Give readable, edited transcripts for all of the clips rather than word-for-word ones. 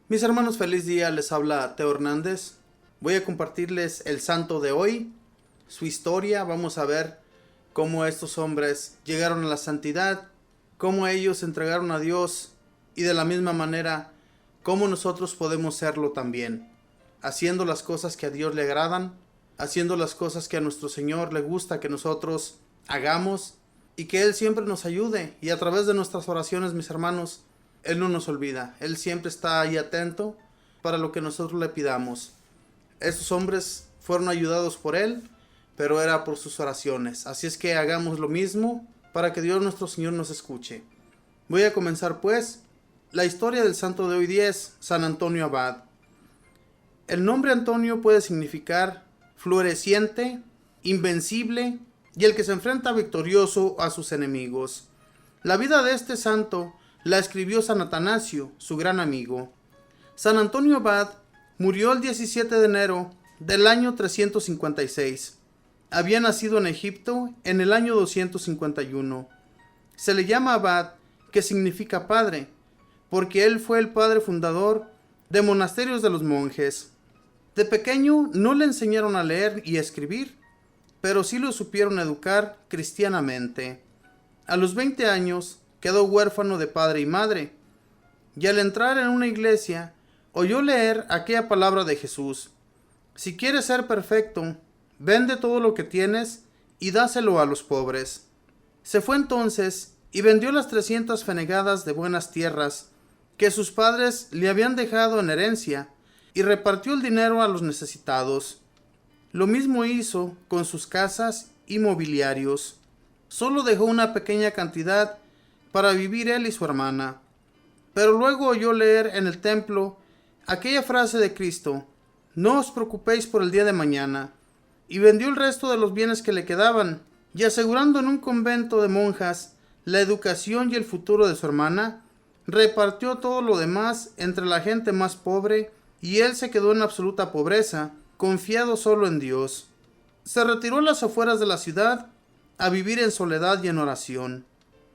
Mis hermanos, feliz día, les habla Teo Hernández. Voy a compartirles el santo de hoy, su historia. Vamos a ver cómo estos hombres llegaron a la santidad, cómo ellos se entregaron a Dios y de la misma manera cómo nosotros podemos serlo también, haciendo las cosas que a Dios le agradan, haciendo las cosas que a nuestro Señor le gusta que nosotros hagamos y que Él siempre nos ayude. Y a través de nuestras oraciones, mis hermanos, Él no nos olvida. Él siempre está ahí atento para lo que nosotros le pidamos. Estos hombres fueron ayudados por Él, pero era por sus oraciones. Así es que hagamos lo mismo para que Dios nuestro Señor nos escuche. Voy a comenzar pues. La historia del santo de hoy día es San Antonio Abad. El nombre Antonio puede significar floreciente, invencible y el que se enfrenta victorioso a sus enemigos. La vida de este santo la escribió San Atanasio, su gran amigo. San Antonio Abad murió el 17 de enero del año 356. Había nacido en Egipto en el año 251. Se le llama Abad, que significa padre, porque él fue el padre fundador de monasterios de los monjes. De pequeño no le enseñaron a leer y a escribir, pero sí lo supieron educar cristianamente. A los 20 años quedó huérfano de padre y madre, y al entrar en una iglesia oyó leer aquella palabra de Jesús: si quieres ser perfecto, vende todo lo que tienes y dáselo a los pobres. Se fue entonces y vendió las 300 fanegadas de buenas tierras que sus padres le habían dejado en herencia y repartió el dinero a los necesitados. Lo mismo hizo con sus casas y mobiliarios. Solo dejó una pequeña cantidad para vivir él y su hermana. Pero luego oyó leer en el templo aquella frase de Cristo: no os preocupéis por el día de mañana, y vendió el resto de los bienes que le quedaban, y asegurando en un convento de monjas la educación y el futuro de su hermana, repartió todo lo demás entre la gente más pobre, y él se quedó en absoluta pobreza, confiado solo en Dios. Se retiró a las afueras de la ciudad a vivir en soledad y en oración.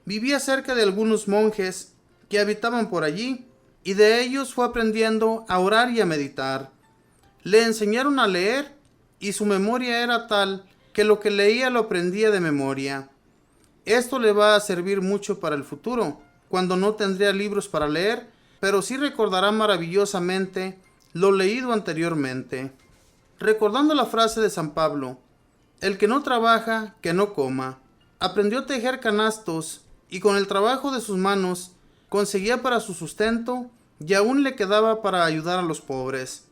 Vivía cerca de algunos monjes que habitaban por allí, y de ellos fue aprendiendo a orar y a meditar. Le enseñaron a leer, y su memoria era tal que lo que leía lo aprendía de memoria. Esto le va a servir mucho para el futuro, cuando no tendría libros para leer, pero sí recordará maravillosamente lo leído anteriormente. Recordando la frase de San Pablo: el que no trabaja, que no coma. Aprendió a tejer canastos y con el trabajo de sus manos conseguía para su sustento y aún le quedaba para ayudar a los pobres.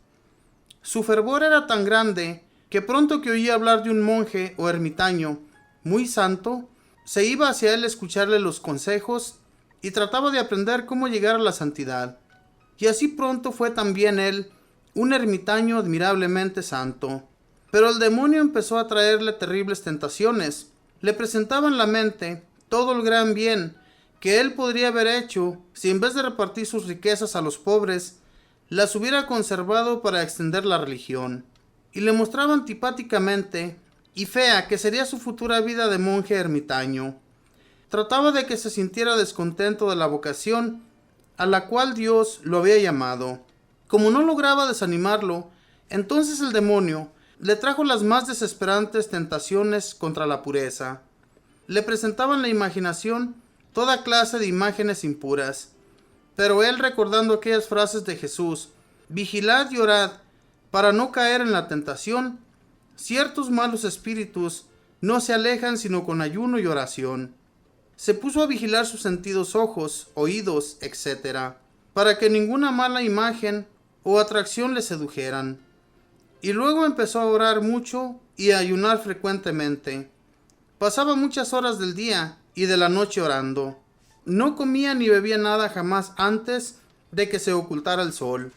Su fervor era tan grande que pronto que oía hablar de un monje o ermitaño muy santo, se iba hacia él a escucharle los consejos y trataba de aprender cómo llegar a la santidad. Y así pronto fue también él un ermitaño admirablemente santo. Pero el demonio empezó a traerle terribles tentaciones. Le presentaba en la mente todo el gran bien que él podría haber hecho si en vez de repartir sus riquezas a los pobres, las hubiera conservado para extender la religión. Y le mostraba antipáticamente y fea que sería su futura vida de monje ermitaño. Trataba de que se sintiera descontento de la vocación a la cual Dios lo había llamado. Como no lograba desanimarlo, entonces el demonio le trajo las más desesperantes tentaciones contra la pureza. Le presentaba en la imaginación toda clase de imágenes impuras, pero él, recordando aquellas frases de Jesús: vigilad y orad para no caer en la tentación, ciertos malos espíritus no se alejan sino con ayuno y oración. Se puso a vigilar sus sentidos, ojos, oídos, etc., para que ninguna mala imagen o atracción le sedujeran. Y luego empezó a orar mucho y a ayunar frecuentemente. Pasaba muchas horas del día y de la noche orando. No comía ni bebía nada jamás antes de que se ocultara el sol,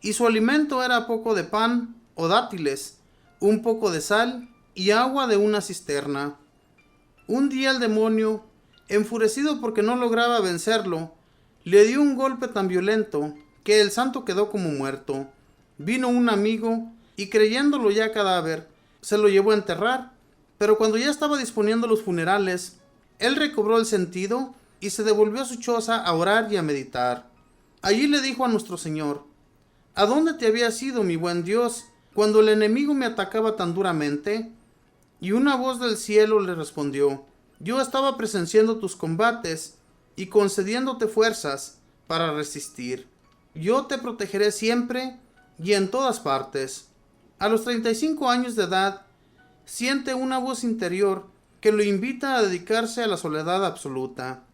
y su alimento era poco de pan o dátiles, un poco de sal y agua de una cisterna. Un día el demonio, enfurecido porque no lograba vencerlo, le dio un golpe tan violento que el santo quedó como muerto. Vino un amigo y, creyéndolo ya cadáver, se lo llevó a enterrar, pero cuando ya estaba disponiendo los funerales, él recobró el sentido y se devolvió a su choza a orar y a meditar. Allí le dijo a nuestro Señor: ¿A dónde te habías ido, mi buen Dios, cuando el enemigo me atacaba tan duramente? Y una voz del cielo le respondió: yo estaba presenciando tus combates y concediéndote fuerzas para resistir. Yo te protegeré siempre y en todas partes. A los 35 años de edad, siente una voz interior que lo invita a dedicarse a la soledad absoluta.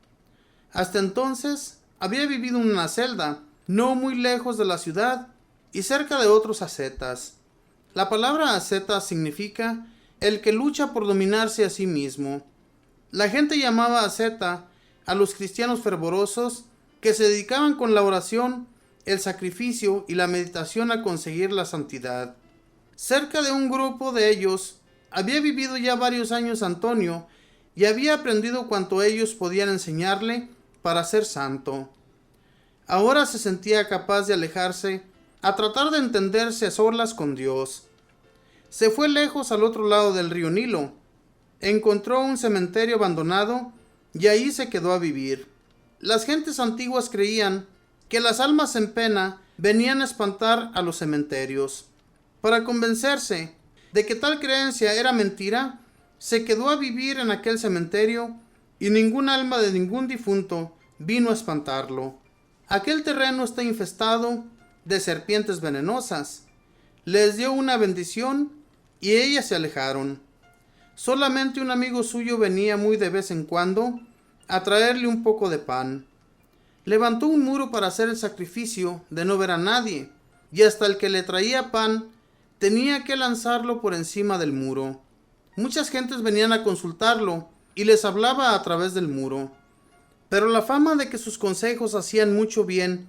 Hasta entonces, había vivido en una celda, no muy lejos de la ciudad y cerca de otros ascetas. La palabra asceta significa el que lucha por dominarse a sí mismo. La gente llamaba asceta a los cristianos fervorosos que se dedicaban con la oración, el sacrificio y la meditación a conseguir la santidad. Cerca de un grupo de ellos había vivido ya varios años Antonio y había aprendido cuanto ellos podían enseñarle para ser santo. Ahora se sentía capaz de alejarse a tratar de entenderse a solas con Dios. Se fue lejos al otro lado del río Nilo. Encontró un cementerio abandonado y ahí se quedó a vivir. Las gentes antiguas creían que las almas en pena venían a espantar a los cementerios. Para convencerse de que tal creencia era mentira, se quedó a vivir en aquel cementerio y ningún alma de ningún difunto vino a espantarlo. Aquel terreno está infestado de serpientes venenosas. Les dio una bendición y ellas se alejaron. Solamente un amigo suyo venía muy de vez en cuando a traerle un poco de pan. Levantó un muro para hacer el sacrificio de no ver a nadie, y hasta el que le traía pan tenía que lanzarlo por encima del muro. Muchas gentes venían a consultarlo y les hablaba a través del muro. Pero la fama de que sus consejos hacían mucho bien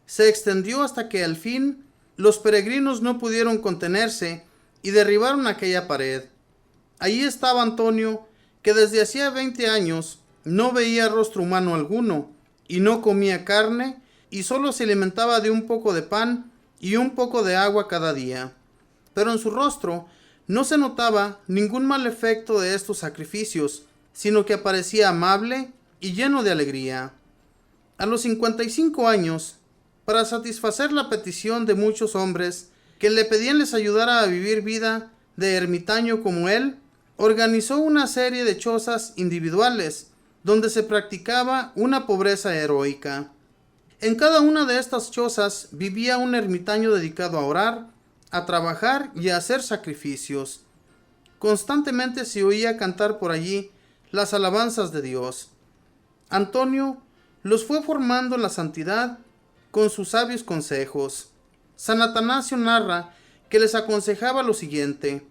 se extendió hasta que al fin los peregrinos no pudieron contenerse y derribaron aquella pared. Allí estaba Antonio, que desde hacía 20 años no veía rostro humano alguno, y no comía carne, y solo se alimentaba de un poco de pan y un poco de agua cada día. Pero en su rostro no se notaba ningún mal efecto de estos sacrificios, sino que parecía amable y lleno de alegría. A los 55 años, para satisfacer la petición de muchos hombres que le pedían les ayudara a vivir vida de ermitaño como él, organizó una serie de chozas individuales donde se practicaba una pobreza heroica. En cada una de estas chozas vivía un ermitaño dedicado a orar, a trabajar y a hacer sacrificios. Constantemente se oía cantar por allí las alabanzas de Dios. Antonio los fue formando en la santidad con sus sabios consejos. San Atanasio narra que les aconsejaba lo siguiente: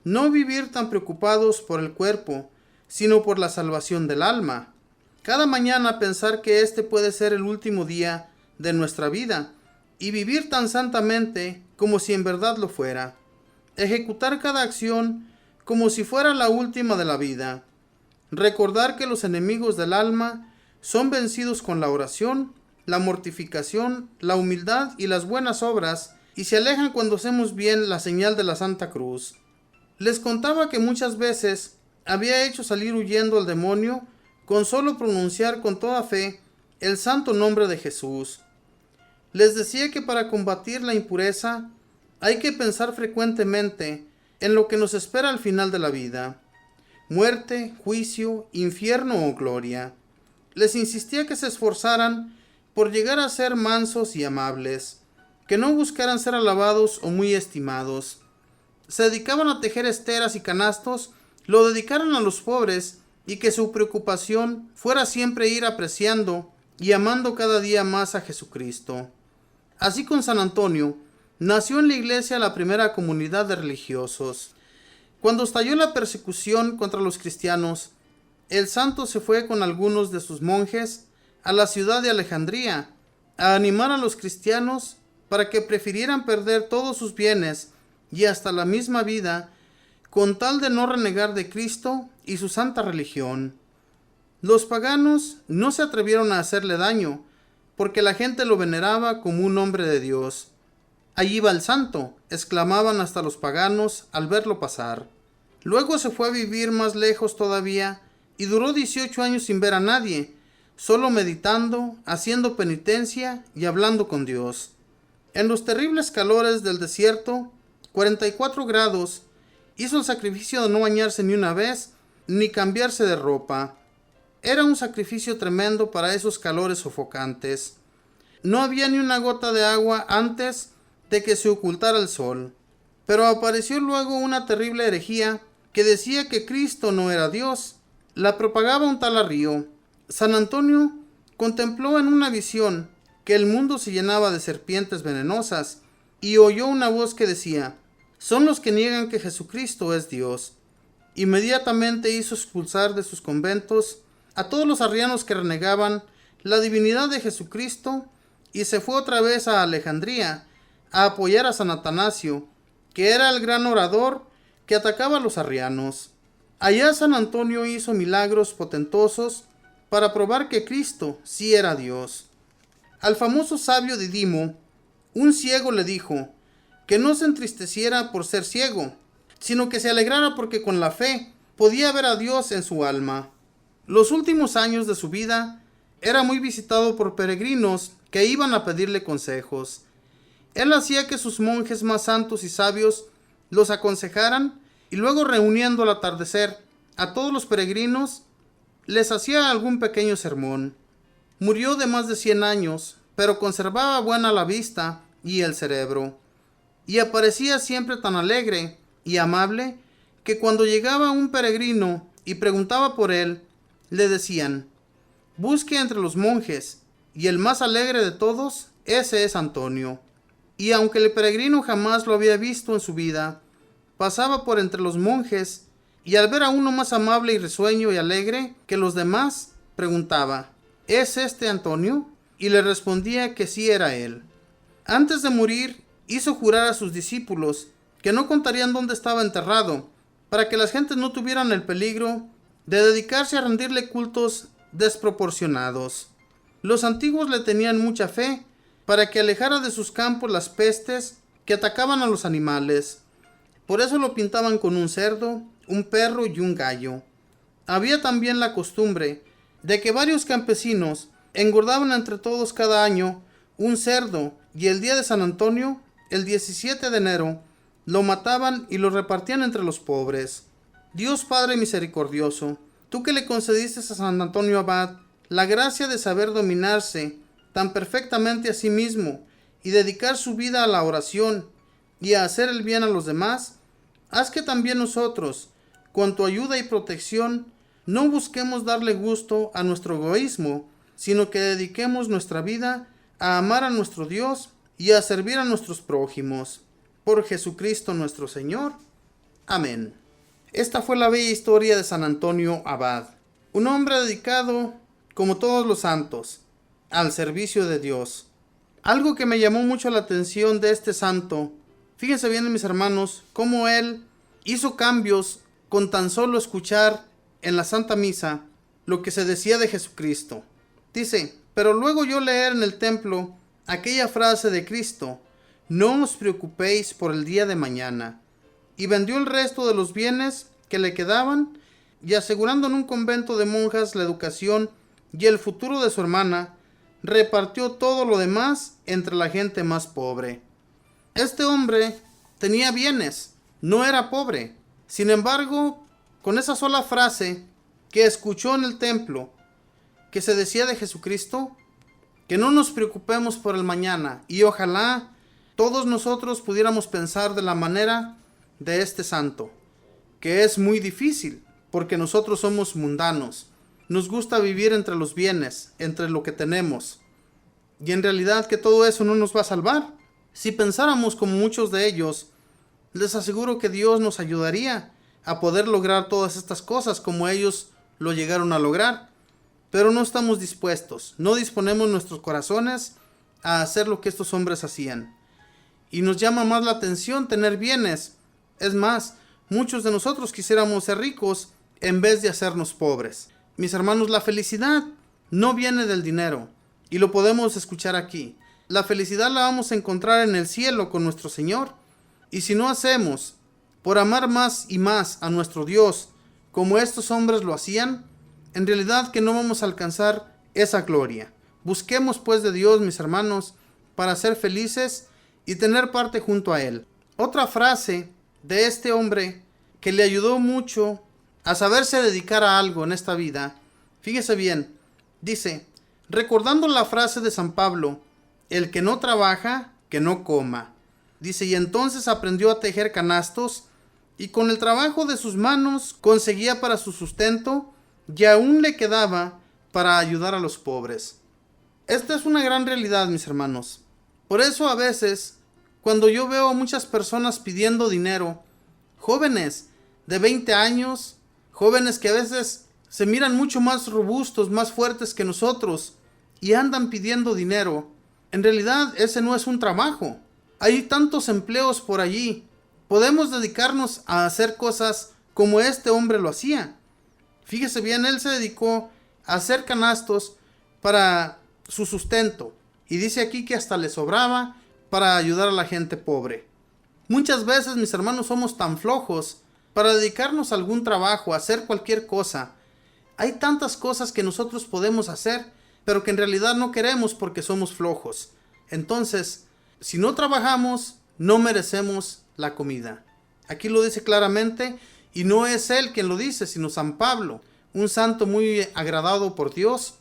no vivir tan preocupados por el cuerpo, sino por la salvación del alma. Cada mañana pensar que este puede ser el último día de nuestra vida y vivir tan santamente como si en verdad lo fuera. Ejecutar cada acción como si fuera la última de la vida. Recordar que los enemigos del alma son vencidos con la oración, la mortificación, la humildad y las buenas obras, y se alejan cuando hacemos bien la señal de la Santa Cruz. Les contaba que muchas veces había hecho salir huyendo al demonio con solo pronunciar con toda fe el santo nombre de Jesús. Les decía que para combatir la impureza hay que pensar frecuentemente en lo que nos espera al final de la vida: muerte, juicio, infierno o gloria. Les insistía que se esforzaran por llegar a ser mansos y amables, que no buscaran ser alabados o muy estimados. Se dedicaban a tejer esteras y canastos, lo dedicaran a los pobres, y que su preocupación fuera siempre ir apreciando y amando cada día más a Jesucristo. Así con San Antonio, nació en la iglesia la primera comunidad de religiosos. Cuando estalló la persecución contra los cristianos, el santo se fue con algunos de sus monjes a la ciudad de Alejandría a animar a los cristianos para que prefirieran perder todos sus bienes y hasta la misma vida con tal de no renegar de Cristo y su santa religión. Los paganos no se atrevieron a hacerle daño, porque la gente lo veneraba como un hombre de Dios. Allí va el santo, exclamaban hasta los paganos al verlo pasar. Luego se fue a vivir más lejos todavía y duró 18 años sin ver a nadie, solo meditando, haciendo penitencia y hablando con Dios. En los terribles calores del desierto, 44 grados, hizo el sacrificio de no bañarse ni una vez, ni cambiarse de ropa. Era un sacrificio tremendo para esos calores sofocantes. No había ni una gota de agua antes de que se ocultara el sol. Pero apareció luego una terrible herejía que decía que Cristo no era Dios. La propagaba un tal Arrío. San Antonio contempló en una visión que el mundo se llenaba de serpientes venenosas y oyó una voz que decía: son los que niegan que Jesucristo es Dios. Inmediatamente hizo expulsar de sus conventos a todos los arrianos que renegaban la divinidad de Jesucristo y se fue otra vez a Alejandría a apoyar a San Atanasio, que era el gran orador que atacaba a los arrianos. Allá San Antonio hizo milagros potentosos para probar que Cristo sí era Dios. Al famoso sabio Didimo, un ciego le dijo que no se entristeciera por ser ciego, sino que se alegrara porque con la fe podía ver a Dios en su alma. Los últimos años de su vida era muy visitado por peregrinos que iban a pedirle consejos. Él hacía que sus monjes más santos y sabios los aconsejaran y luego, reuniendo al atardecer a todos los peregrinos, les hacía algún pequeño sermón. Murió de más de 100 años, pero conservaba buena la vista y el cerebro, y aparecía siempre tan alegre y amable que cuando llegaba un peregrino y preguntaba por él, le decían: busque entre los monjes, y el más alegre de todos, ese es Antonio. Y aunque el peregrino jamás lo había visto en su vida, pasaba por entre los monjes, y al ver a uno más amable y risueño y alegre que los demás, preguntaba: ¿es este Antonio? Y le respondía que sí era él. Antes de morir, hizo jurar a sus discípulos que no contarían dónde estaba enterrado, para que las gentes no tuvieran el peligro de dedicarse a rendirle cultos desproporcionados. Los antiguos le tenían mucha fe para que alejara de sus campos las pestes que atacaban a los animales. Por eso lo pintaban con un cerdo, un perro y un gallo. Había también la costumbre de que varios campesinos engordaban entre todos cada año un cerdo, y el día de San Antonio, el 17 de enero, lo mataban y lo repartían entre los pobres. Dios Padre misericordioso, tú que le concediste a San Antonio Abad la gracia de saber dominarse tan perfectamente a sí mismo y dedicar su vida a la oración y a hacer el bien a los demás, haz que también nosotros, con tu ayuda y protección, no busquemos darle gusto a nuestro egoísmo, sino que dediquemos nuestra vida a amar a nuestro Dios y a servir a nuestros prójimos. Por Jesucristo nuestro Señor. Amén. Esta fue la bella historia de San Antonio Abad, un hombre dedicado, como todos los santos, al servicio de Dios. Algo que me llamó mucho la atención de este santo, fíjense bien, mis hermanos, cómo él hizo cambios con tan solo escuchar en la Santa Misa lo que se decía de Jesucristo. Dice: pero luego yo leer en el templo aquella frase de Cristo: no os preocupéis por el día de mañana. Y vendió el resto de los bienes que le quedaban, y asegurando en un convento de monjas la educación y el futuro de su hermana, repartió todo lo demás entre la gente más pobre. Este hombre tenía bienes, no era pobre. Sin embargo, con esa sola frase que escuchó en el templo, que se decía de Jesucristo, que no nos preocupemos por el mañana, y ojalá todos nosotros pudiéramos pensar de la manera de este santo, que es muy difícil, porque nosotros somos mundanos, nos gusta vivir entre los bienes, entre lo que tenemos, y en realidad que todo eso no nos va a salvar. Si pensáramos como muchos de ellos, les aseguro que Dios nos ayudaría a poder lograr todas estas cosas como ellos lo llegaron a lograr, pero no estamos dispuestos, no disponemos nuestros corazones a hacer lo que estos hombres hacían. Y nos llama más la atención tener bienes. Es más, muchos de nosotros quisiéramos ser ricos en vez de hacernos pobres. Mis hermanos, la felicidad no viene del dinero, y lo podemos escuchar aquí. La felicidad la vamos a encontrar en el cielo con nuestro Señor. Y si no hacemos por amar más y más a nuestro Dios como estos hombres lo hacían, en realidad que no vamos a alcanzar esa gloria. Busquemos pues de Dios, mis hermanos, para ser felices y tener parte junto a Él. Otra frase de este hombre que le ayudó mucho a saberse dedicar a algo en esta vida, fíjese bien, dice, recordando la frase de San Pablo, el que no trabaja, que no coma. Dice, y entonces aprendió a tejer canastos y con el trabajo de sus manos conseguía para su sustento y aún le quedaba para ayudar a los pobres. Esta es una gran realidad, mis hermanos. Por eso a veces, cuando yo veo a muchas personas pidiendo dinero, jóvenes de 20 años, jóvenes que a veces se miran mucho más robustos, más fuertes que nosotros y andan pidiendo dinero, en realidad ese no es un trabajo. Hay tantos empleos por allí. Podemos dedicarnos a hacer cosas como este hombre lo hacía. Fíjese bien, él se dedicó a hacer canastos para su sustento. Y dice aquí que hasta le sobraba para ayudar a la gente pobre. Muchas veces, mis hermanos, somos tan flojos para dedicarnos a algún trabajo, a hacer cualquier cosa. Hay tantas cosas que nosotros podemos hacer, pero que en realidad no queremos porque somos flojos. Entonces, si no trabajamos, no merecemos la comida. Aquí lo dice claramente, y no es él quien lo dice, sino San Pablo, un santo muy agradado por Dios,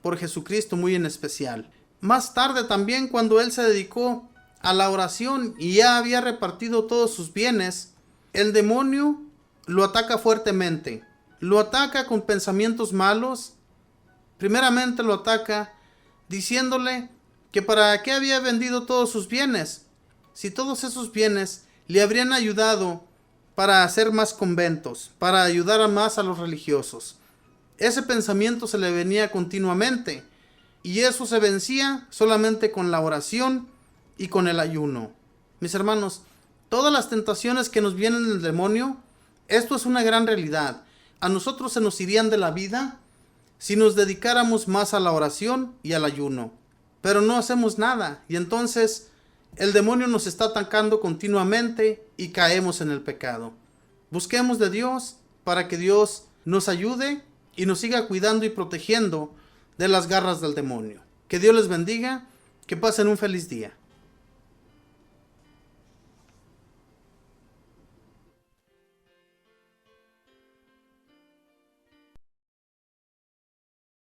por Jesucristo muy en especial. Más tarde también, cuando él se dedicó a la oración y ya había repartido todos sus bienes, el demonio lo ataca fuertemente. Lo ataca con pensamientos malos. Primeramente lo ataca diciéndole que para qué había vendido todos sus bienes, si todos esos bienes le habrían ayudado para hacer más conventos, para ayudar a más a los religiosos. Ese pensamiento se le venía continuamente y eso se vencía solamente con la oración y con el ayuno. Mis hermanos, todas las tentaciones que nos vienen del demonio, esto es una gran realidad. A nosotros se nos irían de la vida si nos dedicáramos más a la oración y al ayuno. Pero no hacemos nada y entonces el demonio nos está atacando continuamente y caemos en el pecado. Busquemos de Dios para que Dios nos ayude y nos siga cuidando y protegiendo de las garras del demonio. Que Dios les bendiga, que pasen un feliz día.